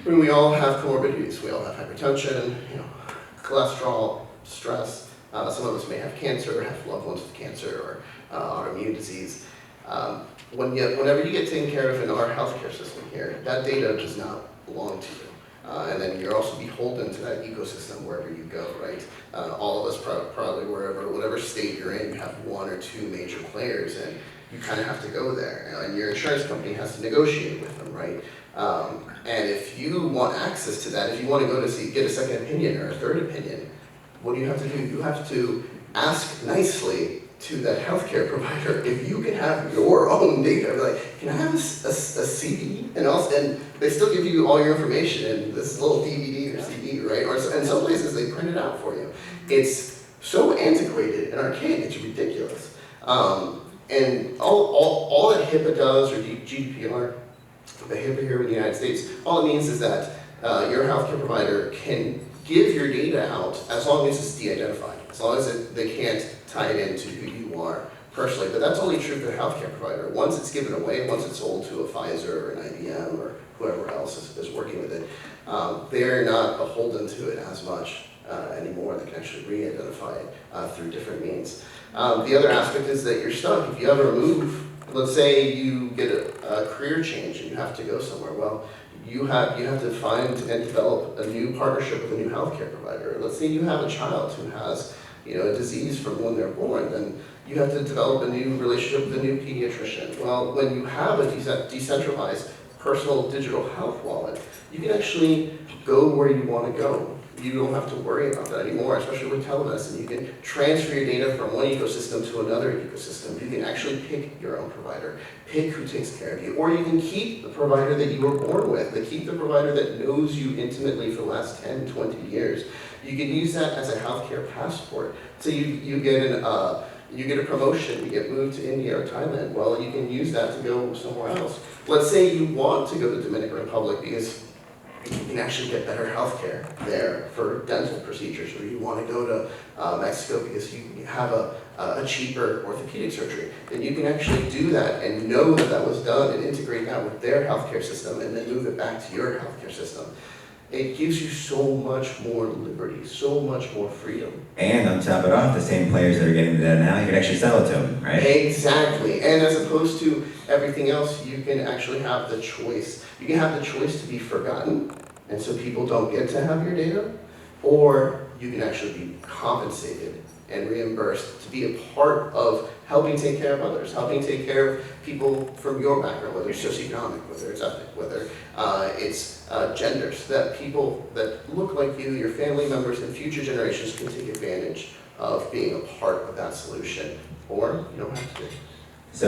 I mean, we all have comorbidities. We all have hypertension, cholesterol, stress. Some of us may have cancer, or have loved ones with cancer, or autoimmune disease. Whenever you get taken care of in our healthcare system here, that data does not belong to you. And then you're also beholden to that ecosystem wherever you go, right? All of us probably whatever state you're in, you have one or two major players, and you kind of have to go there. And your insurance company has to negotiate with them, right? And if you want access to that, if you want to go to get a second opinion or a third opinion, what do? You have to ask nicely to that healthcare provider if you can have your own data. Like, can I have a CD? And they still give you all your information in this little DVD or CD, right? Or in some places they print it out for you. It's so antiquated and archaic, it's ridiculous. And all that HIPAA does, or GDPR, the HIPAA here in the United States, all it means is that your healthcare provider can give your data out as long as it's de-identified, as long as they can't tie it into who you are personally. But that's only true for the healthcare provider. Once it's given away, once it's sold to a Pfizer or an IBM or whoever else is working with it, they're not beholden to it as much anymore. They can actually re-identify it through different means. The other aspect is that you're stuck. If you ever move, let's say you get a career change and you have to go somewhere, well, you have to find and develop a new partnership with a new healthcare provider. Let's say you have a child who has a disease from when they're born, then you have to develop a new relationship with a new pediatrician. Well, when you have a decentralized personal digital health wallet, you can actually go where you want to go. You don't have to worry about that anymore, especially with telemedicine. You can transfer your data from one ecosystem to another ecosystem. You can actually pick your own provider, pick who takes care of you, or you can keep the provider that you were born with, keep the provider that knows you intimately for the last 10, 20 years. You can use that as a healthcare passport. So you get a promotion, you get moved to India or Thailand. Well, you can use that to go somewhere else. Let's say you want to go to the Dominican Republic because you can actually get better healthcare there for dental procedures, or you want to go to Mexico because you have a cheaper orthopedic surgery. Then you can actually do that and know that that was done and integrate that with their healthcare system and then move it back to your healthcare system. It gives you so much more liberty, so much more freedom. And on top of it off, the same players that are getting that now, you can actually sell it to them, right? Exactly. And as opposed to everything else, you can actually have the choice. You can have the choice to be forgotten, and so people don't get to have your data, or you can actually be compensated and reimbursed to be a part of helping take care of others, helping take care of people from your background, whether it's socioeconomic, whether it's ethnic, whether it's genders, that people that look like you, your family members, and future generations can take advantage of being a part of that solution, or you don't have to be.